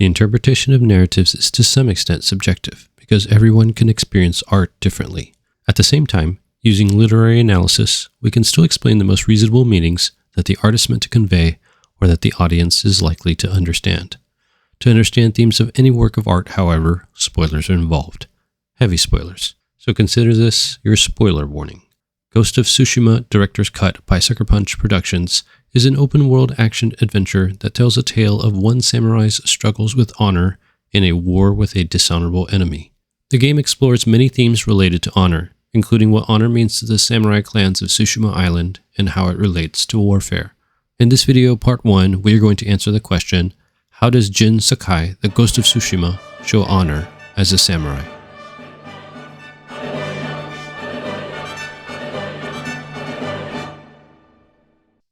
The interpretation of narratives is to some extent subjective, because everyone can experience art differently. At the same time, using literary analysis, we can still explain the most reasonable meanings that the artist meant to convey or that the audience is likely to understand. To understand themes of any work of art, however, spoilers are involved. Heavy spoilers. So consider this your spoiler warning. Ghost of Tsushima Director's Cut by Sucker Punch Productions is an open-world action-adventure that tells a tale of one samurai's struggles with honor in a war with a dishonorable enemy. The game explores many themes related to honor, including what honor means to the samurai clans of Tsushima Island and how it relates to warfare. In this video, part 1, we are going to answer the question, how does Jin Sakai, the Ghost of Tsushima, show honor as a samurai?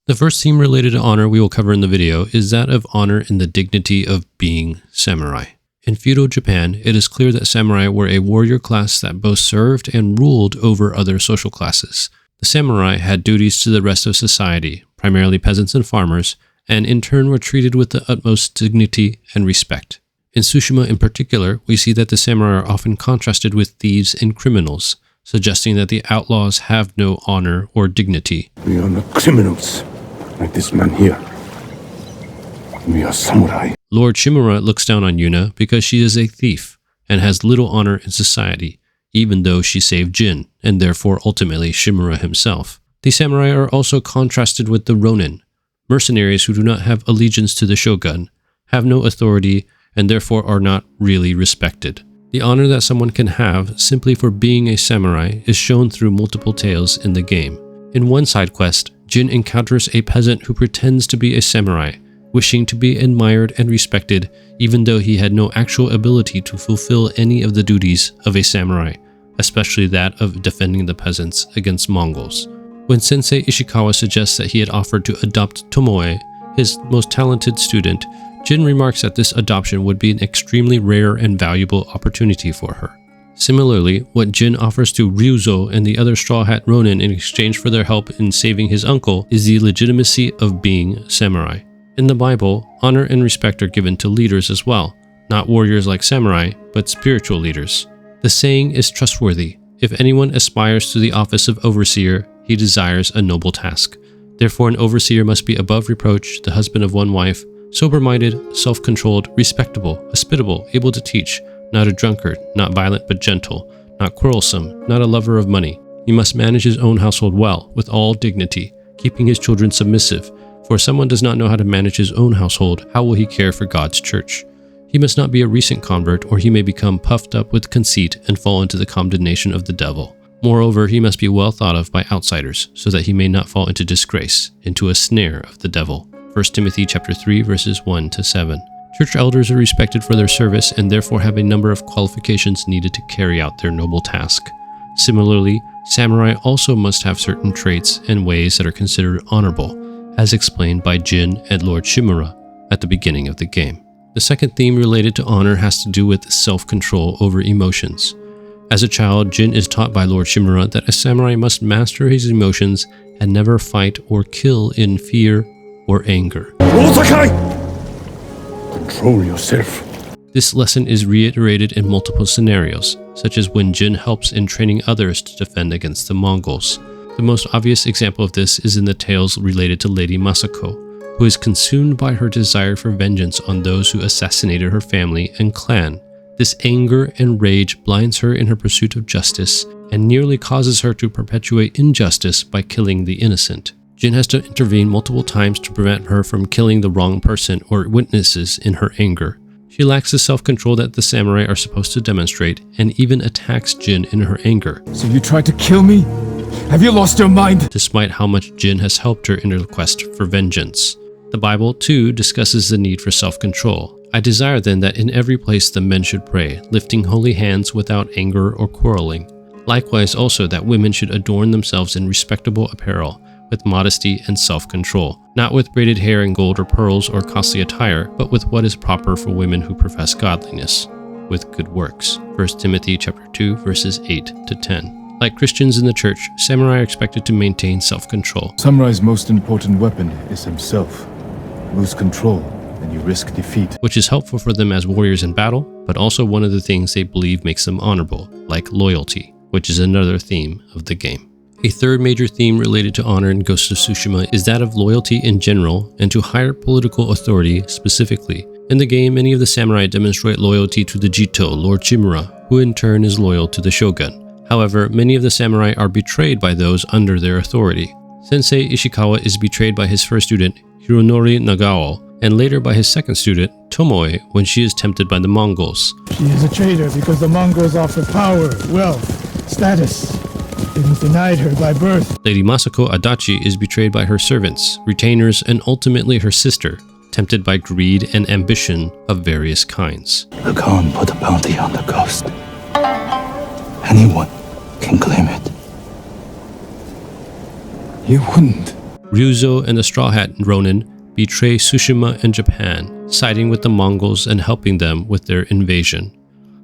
The first theme related to honor we will cover in the video is that of honor in the dignity of being samurai. In feudal Japan, it is clear that samurai were a warrior class that both served and ruled over other social classes. The samurai had duties to the rest of society, primarily peasants and farmers, and in turn were treated with the utmost dignity and respect. In Tsushima in particular, we see that the samurai are often contrasted with thieves and criminals, suggesting that the outlaws have no honor or dignity. We are not criminals, like this man here. We are samurai. Lord Shimura looks down on Yuna because she is a thief and has little honor in society, even though she saved Jin, and therefore ultimately Shimura himself. The samurai are also contrasted with the ronin, mercenaries who do not have allegiance to the shogun, have no authority, and therefore are not really respected. The honor that someone can have simply for being a samurai is shown through multiple tales in the game. In one side quest, Jin encounters a peasant who pretends to be a samurai, wishing to be admired and respected even though he had no actual ability to fulfill any of the duties of a samurai, especially that of defending the peasants against Mongols. When Sensei Ishikawa suggests that he had offered to adopt Tomoe, his most talented student, Jin remarks that this adoption would be an extremely rare and valuable opportunity for her. Similarly, what Jin offers to Ryuzo and the other Straw Hat Ronin in exchange for their help in saving his uncle is the legitimacy of being samurai. In the Bible, honor and respect are given to leaders as well, not warriors like samurai, but spiritual leaders. The saying is trustworthy. If anyone aspires to the office of overseer, he desires a noble task. Therefore, an overseer must be above reproach, the husband of one wife, sober-minded, self-controlled, respectable, hospitable, able to teach, not a drunkard, not violent but gentle, not quarrelsome, not a lover of money. He must manage his own household well, with all dignity, keeping his children submissive. For if someone does not know how to manage his own household, how will he care for God's church? He must not be a recent convert, or he may become puffed up with conceit and fall into the condemnation of the devil. Moreover, he must be well thought of by outsiders, so that he may not fall into disgrace, into a snare of the devil. 1 Timothy chapter 3, verses 1 to 7. Church elders are respected for their service and therefore have a number of qualifications needed to carry out their noble task. Similarly, samurai also must have certain traits and ways that are considered honorable, as explained by Jin and Lord Shimura at the beginning of the game. The second theme related to honor has to do with self-control over emotions. As a child, Jin is taught by Lord Shimura that a samurai must master his emotions and never fight or kill in fear or anger. Lord Sakai! Control yourself. This lesson is reiterated in multiple scenarios, such as when Jin helps in training others to defend against the Mongols. The most obvious example of this is in the tales related to Lady Masako, who is consumed by her desire for vengeance on those who assassinated her family and clan. This anger and rage blinds her in her pursuit of justice and nearly causes her to perpetuate injustice by killing the innocent. Jin has to intervene multiple times to prevent her from killing the wrong person or witnesses in her anger. She lacks the self-control that the samurai are supposed to demonstrate and even attacks Jin in her anger. So you tried to kill me? Have you lost your mind? Despite how much Jin has helped her in her quest for vengeance. The Bible, too, discusses the need for self-control. I desire then that in every place the men should pray, lifting holy hands without anger or quarreling. Likewise also that women should adorn themselves in respectable apparel, with modesty and self-control, not with braided hair and gold or pearls or costly attire, but with what is proper for women who profess godliness, with good works. 1 Timothy chapter 2, verses 8 to 10. Like Christians in the church, samurai are expected to maintain self-control. Samurai's most important weapon is himself. Lose control, and you risk defeat. which is helpful for them as warriors in battle, but also one of the things they believe makes them honorable, like loyalty, which is another theme of the game. A third major theme related to honor in Ghost of Tsushima is that of loyalty in general and to higher political authority specifically. In the game, many of the samurai demonstrate loyalty to the Jito, Lord Shimura, who in turn is loyal to the shogun. However, many of the samurai are betrayed by those under their authority. Sensei Ishikawa is betrayed by his first student, Hironori Nagao, and later by his second student, Tomoe, when she is tempted by the Mongols. She is a traitor because the Mongols offer power, wealth, status. It was denied her by birth. Lady Masako Adachi is betrayed by her servants, retainers, and ultimately her sister, tempted by greed and ambition of various kinds. The Khan put a bounty on the ghost. Anyone can claim it. You wouldn't. Ryuzo and the Straw Hat Ronin betray Tsushima and Japan, siding with the Mongols and helping them with their invasion.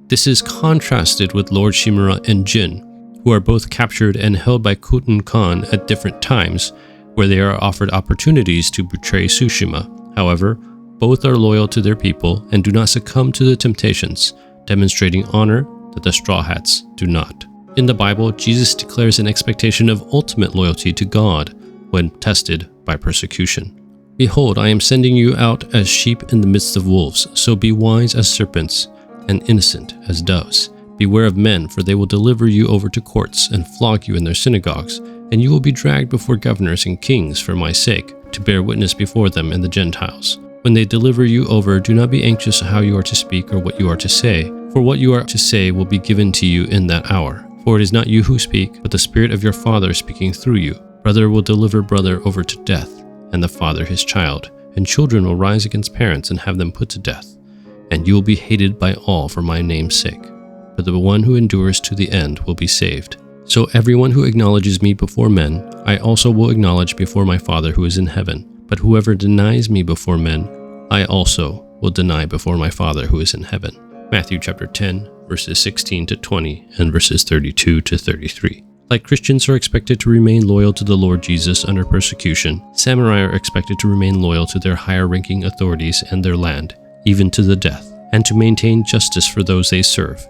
This is contrasted with Lord Shimura and Jin, who are both captured and held by Khotun Khan at different times, where they are offered opportunities to betray Tsushima. However, both are loyal to their people and do not succumb to the temptations, demonstrating honor that the Straw Hats do not. In the Bible, Jesus declares an expectation of ultimate loyalty to God when tested by persecution. Behold, I am sending you out as sheep in the midst of wolves, so be wise as serpents and innocent as doves. Beware of men, for they will deliver you over to courts and flog you in their synagogues, and you will be dragged before governors and kings for my sake, to bear witness before them and the Gentiles. When they deliver you over, do not be anxious how you are to speak or what you are to say, for what you are to say will be given to you in that hour. For it is not you who speak, but the Spirit of your Father speaking through you. Brother will deliver brother over to death, and the father his child, and children will rise against parents and have them put to death. And you will be hated by all for my name's sake. But the one who endures to the end will be saved. So everyone who acknowledges me before men, I also will acknowledge before my Father who is in heaven. But whoever denies me before men, I also will deny before my Father who is in heaven. Matthew chapter 10, verses 16 to 20, and verses 32 to 33. Like Christians are expected to remain loyal to the Lord Jesus under persecution, samurai are expected to remain loyal to their higher-ranking authorities and their land, even to the death, and to maintain justice for those they serve,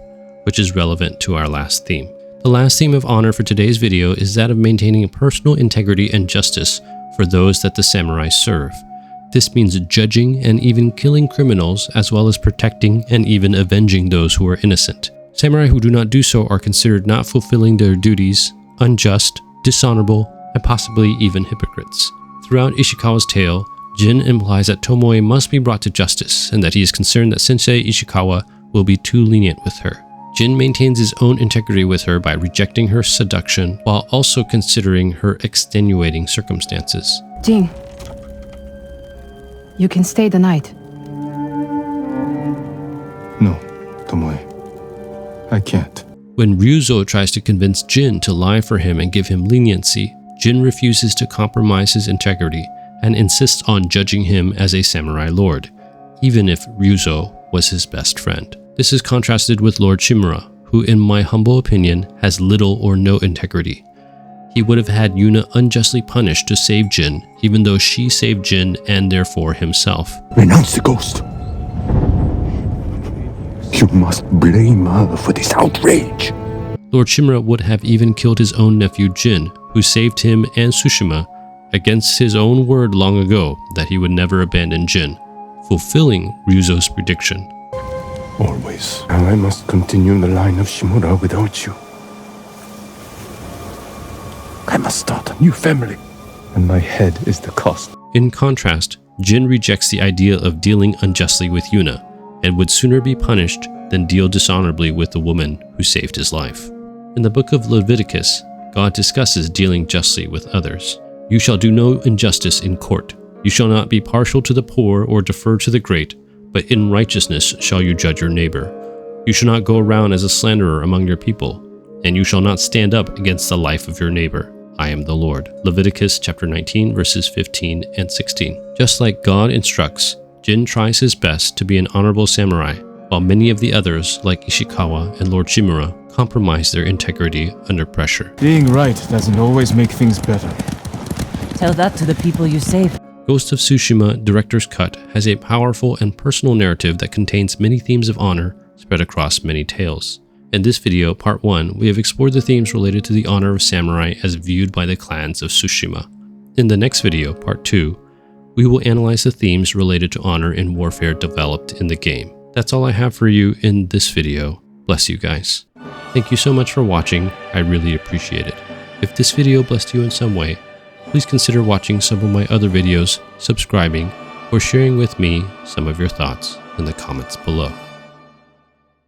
which is relevant to our last theme. The last theme of honor for today's video is that of maintaining personal integrity and justice for those that the samurai serve. This means judging and even killing criminals, as well as protecting and even avenging those who are innocent. Samurai who do not do so are considered not fulfilling their duties, unjust, dishonorable, and possibly even hypocrites. Throughout Ishikawa's tale, Jin implies that Tomoe must be brought to justice and that he is concerned that Sensei Ishikawa will be too lenient with her. Jin maintains his own integrity with her by rejecting her seduction while also considering her extenuating circumstances. Jin, you can stay the night. No, Tomoe. I can't. When Ryuzo tries to convince Jin to lie for him and give him leniency, Jin refuses to compromise his integrity and insists on judging him as a samurai lord, even if Ryuzo was his best friend. This is contrasted with Lord Shimura, who in my humble opinion has little or no integrity. He would have had Yuna unjustly punished to save Jin, even though she saved Jin and therefore himself. Renounce the ghost. You must blame her for this outrage. Lord Shimura would have even killed his own nephew Jin, who saved him and Tsushima, against his own word long ago that he would never abandon Jin, fulfilling Ryuzo's prediction. Always. And I must continue the line of Shimura without you. I must start a new family. And my head is the cost. In contrast, Jin rejects the idea of dealing unjustly with Yuna, and would sooner be punished than deal dishonorably with the woman who saved his life. In the book of Leviticus, God discusses dealing justly with others. You shall do no injustice in court. You shall not be partial to the poor or defer to the great, but in righteousness shall you judge your neighbor. You shall not go around as a slanderer among your people, and you shall not stand up against the life of your neighbor. I am the Lord. Leviticus chapter 19, verses 15 and 16. Just like God instructs, Jin tries his best to be an honorable samurai, while many of the others, like Ishikawa and Lord Shimura, compromise their integrity under pressure. Being right doesn't always make things better. Tell that to the people you save. Ghost of Tsushima Director's Cut has a powerful and personal narrative that contains many themes of honor spread across many tales. In this video, part 1, we have explored the themes related to the honor of samurai as viewed by the clans of Tsushima. In the next video, part 2, we will analyze the themes related to honor in warfare developed in the game. That's all I have for you in this video. Bless you guys. Thank you so much for watching, I really appreciate it. If this video blessed you in some way, please consider watching some of my other videos, subscribing, or sharing with me some of your thoughts in the comments below.